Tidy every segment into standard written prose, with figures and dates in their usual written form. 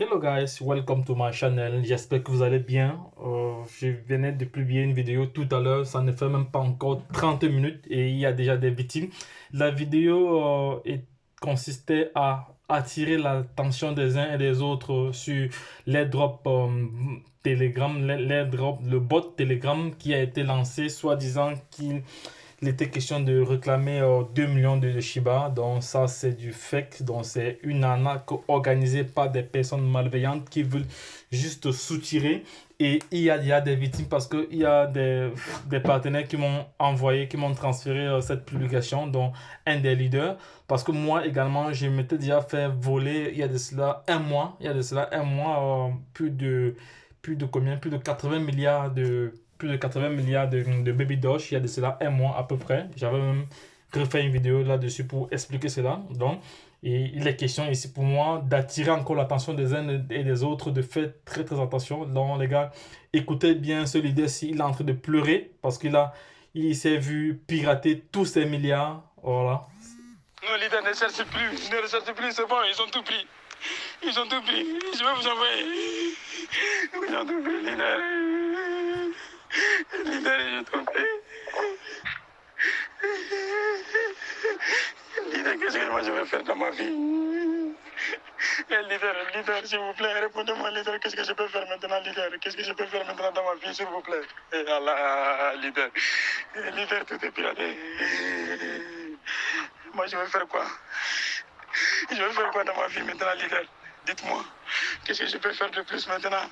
Hello guys, welcome to my channel. J'espère que vous allez bien. Je venais de publier une vidéo tout à l'heure. Ça ne fait même pas encore 30 minutes et il y a déjà des victimes. La vidéo consistait à attirer l'attention des uns et des autres sur l'airdrop Telegram, l'airdrop, le bot Telegram qui a été lancé, soi-disant qu'il il était question de réclamer 2 millions de Shiba. Donc ça, c'est du fake. Donc c'est une arnaque organisée par des personnes malveillantes qui veulent juste soutirer. Et il y a des victimes parce qu'il y a des partenaires qui m'ont envoyé, qui m'ont transféré cette publication, dont un des leaders. Parce que moi également, je m'étais déjà fait voler il y a de cela un mois. Il y a de cela un mois, plus de combien? Plus de 80 milliards de Baby Doge, il y a de cela un mois à peu près. J'avais même refait une vidéo là-dessus pour expliquer cela. Donc, et il est question ici pour moi d'attirer encore l'attention des uns et des autres, de faire très très attention. Donc, les gars, écoutez bien ce leader s'il est en train de pleurer parce il s'est vu pirater tous ses milliards. Voilà. Nos leaders ne cherchent plus, c'est bon, ils ont tout pris. Ils ont tout pris. Je vais vous envoyer. Ils ont tout pris, leader. Leader, ils ont tout pris. Leader, qu'est-ce que moi je vais faire dans ma vie? Leader, s'il vous plaît, répondez-moi, leader, qu'est-ce que je peux faire maintenant, leader? Qu'est-ce que je peux faire maintenant dans ma vie, s'il vous plaît? Et Allah, leader. Leader, tout est piraté. Moi, je vais faire quoi? Je vais faire quoi dans ma vie maintenant, leader? Dites-moi, qu'est-ce que je peux faire de plus maintenant?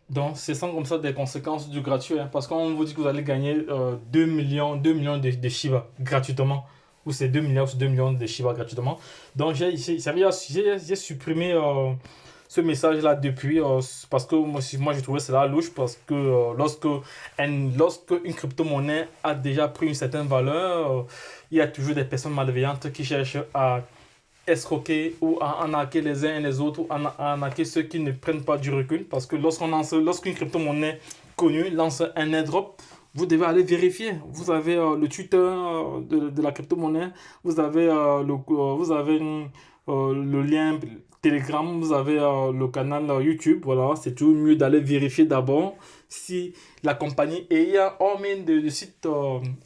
Donc, ce sont comme ça des conséquences du gratuit, hein, parce qu'on vous dit que vous allez gagner 2 millions de Shiba gratuitement. Ou c'est 2 milliards ou 2 millions de Shiba gratuitement. Donc, j'ai supprimé ce message-là depuis, parce que moi j'ai trouvé cela louche, parce que lorsque une crypto-monnaie a déjà pris une certaine valeur, il y a toujours des personnes malveillantes qui cherchent à escroquer ou à arnaquer les uns et les autres, ou à arnaquer ceux qui ne prennent pas du recul. Parce que lorsqu'une crypto-monnaie connue lance un airdrop, vous devez aller vérifier. Vous avez le Twitter de la crypto-monnaie, vous avez, le lien Telegram, vous avez le canal YouTube. Voilà, c'est toujours mieux d'aller vérifier d'abord si la compagnie, et il y a hormis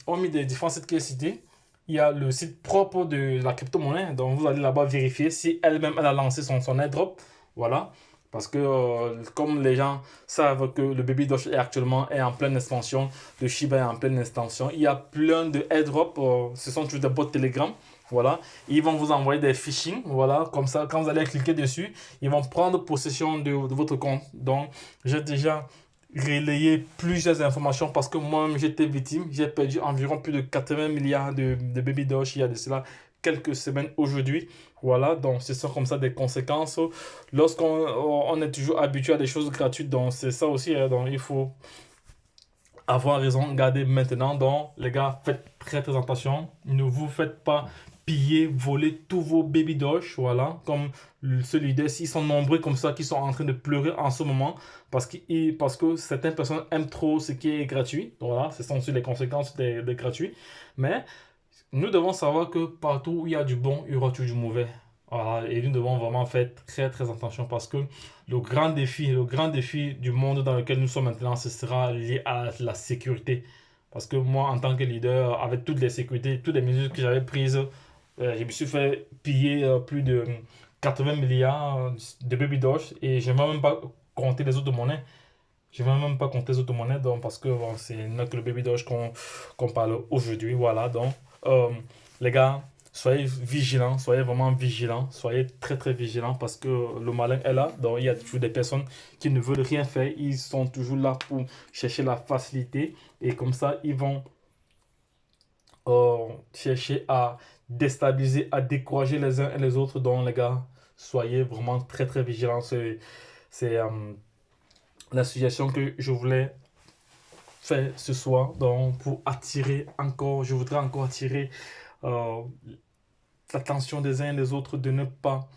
hormis des différents sites qui est cité, il y a le site propre de la crypto-monnaie. Donc, vous allez là-bas vérifier si elle-même, elle a lancé son airdrop. Voilà. Parce que comme les gens savent que le Baby Doge est en pleine expansion, le Shiba est en pleine expansion, il y a plein de airdrops. Ce sont toujours des bots Telegram. Voilà. Ils vont vous envoyer des phishing. Voilà. Comme ça, quand vous allez cliquer dessus, ils vont prendre possession de votre compte. Donc, j'ai déjà relayer plusieurs informations parce que moi-même j'étais victime. J'ai perdu environ plus de 80 milliards de Baby Doge il y a de cela quelques semaines aujourd'hui. Voilà, donc ce sont comme ça des conséquences lorsqu'on est toujours habitué à des choses gratuites. Donc c'est ça aussi, hein, donc il faut avoir raison, garder maintenant. Donc les gars, faites très très attention. Ne vous faites pas piller, voler tous vos baby doge, voilà, comme ce leader, s'ils sont nombreux comme ça, qui sont en train de pleurer en ce moment, parce que certaines personnes aiment trop ce qui est gratuit, voilà, ce sont aussi les conséquences des gratuits, mais nous devons savoir que partout où il y a du bon, il y aura toujours du mauvais, voilà, et nous devons vraiment faire très très attention, parce que le grand défi du monde dans lequel nous sommes maintenant, ce sera lié à la sécurité. Parce que moi, en tant que leader, avec toutes les sécurités, toutes les mesures que j'avais prises, je me suis fait piller plus de 80 milliards de Baby Doge, et je ne vais même pas compter les autres monnaies. Je ne vais même pas compter les autres monnaies, donc, parce que bon, c'est que le Baby Doge qu'on parle aujourd'hui. Voilà, donc les gars, soyez vigilants, soyez vraiment vigilants, soyez très très vigilants, parce que le malin est là. Donc il y a toujours des personnes qui ne veulent rien faire, ils sont toujours là pour chercher la facilité, et comme ça ils vont chercher à déstabiliser, à décourager les uns et les autres. Donc les gars, soyez vraiment très très vigilants. C'est la suggestion que je voulais faire ce soir. Donc pour attirer encore, je voudrais encore attirer euh, l'attention des uns et des autres, de ne pas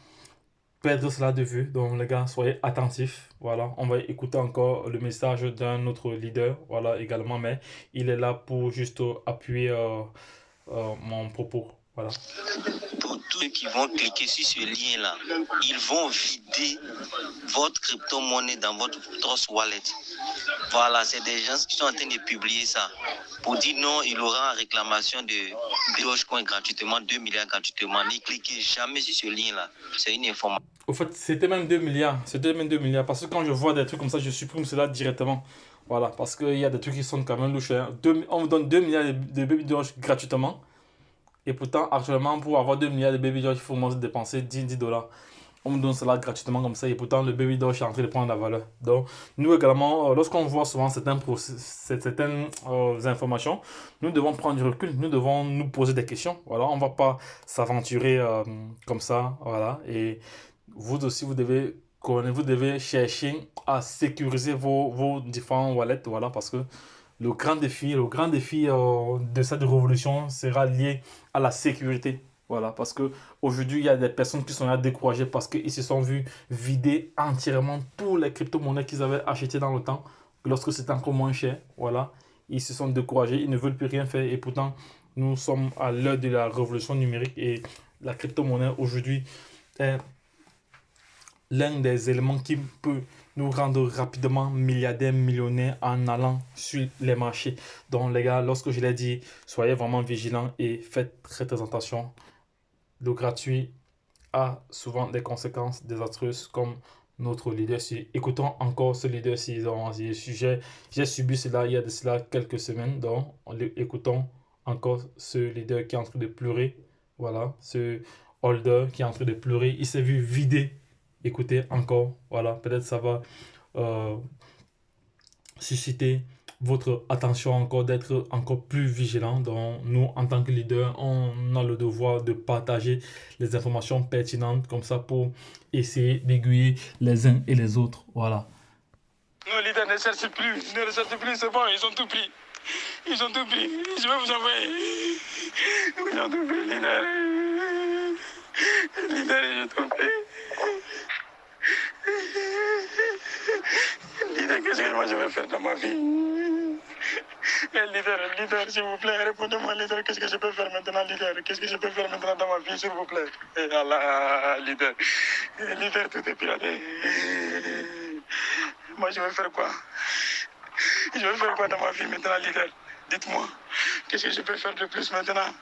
perdre cela de vue. Donc les gars, soyez attentifs. Voilà, on va écouter encore le message d'un autre leader, voilà, également, mais il est là pour juste appuyer mon propos. Voilà. Pour tous ceux qui vont cliquer sur ce lien-là, ils vont vider votre crypto-monnaie dans votre Trust Wallet. Voilà, c'est des gens qui sont en train de publier ça. Pour dire non, il aura en réclamation de Dogecoin gratuitement, 2 milliards gratuitement. Ne cliquez jamais sur ce lien-là. C'est une information. Au fait, c'était même 2 milliards. C'était même 2 milliards. Parce que quand je vois des trucs comme ça, je supprime cela directement. Voilà, parce qu'il y a des trucs qui sont quand même louches. On vous donne 2 milliards de Baby Doge gratuitement. Et pourtant, actuellement, pour avoir 2 milliards de Baby Doge, il faut au moins dépenser 10 dollars. On me donne cela gratuitement comme ça. Et pourtant, le Baby Doge est en train de prendre la valeur. Donc, nous également, lorsqu'on voit souvent certaines informations, nous devons prendre du recul. Nous devons nous poser des questions. Voilà, on ne va pas s'aventurer comme ça. Voilà. Et vous aussi, vous devez chercher à sécuriser vos différents wallets. Voilà, parce que le grand défi de cette révolution sera lié à la sécurité. Voilà, parce que aujourd'hui, il y a des personnes qui sont là découragées parce qu'ils se sont vus vider entièrement tous les crypto-monnaies qu'ils avaient achetées dans le temps, lorsque c'était encore moins cher. Voilà, ils se sont découragés, ils ne veulent plus rien faire. Et pourtant, nous sommes à l'heure de la révolution numérique et la crypto-monnaie aujourd'hui est l'un des éléments qui peut nous rendre rapidement milliardaires, millionnaires en allant sur les marchés. Donc les gars, lorsque je l'ai dit, soyez vraiment vigilants et faites très très attention. Le gratuit a souvent des conséquences désastreuses comme notre leader. Écoutons encore ce leader. J'ai subi cela il y a de cela quelques semaines. Donc écoutons encore ce leader qui est en train de pleurer. Voilà, ce holder qui est en train de pleurer. Il s'est vu vider. Écoutez encore, voilà, peut-être ça va susciter votre attention encore, d'être encore plus vigilant. Donc, nous, en tant que leader, on a le devoir de partager les informations pertinentes comme ça pour essayer d'aiguiller les uns et les autres. Voilà. Nos leaders ne cherchent plus, c'est bon, ils ont tout pris. Ils ont tout pris. Je vais vous envoyer. Ils ont tout pris, leader. Leader, ils ont tout pris. Leader, qu'est-ce que moi je vais faire dans ma vie? Leader, s'il vous plaît, répondez-moi, leader, qu'est-ce que je peux faire maintenant, leader? Qu'est-ce que je peux faire maintenant dans ma vie, s'il vous plaît? Et Allah, leader. Leader, tout est piraté. Moi, je vais faire quoi? Je vais faire quoi dans ma vie maintenant, leader? Dites-moi, qu'est-ce que je peux faire de plus maintenant?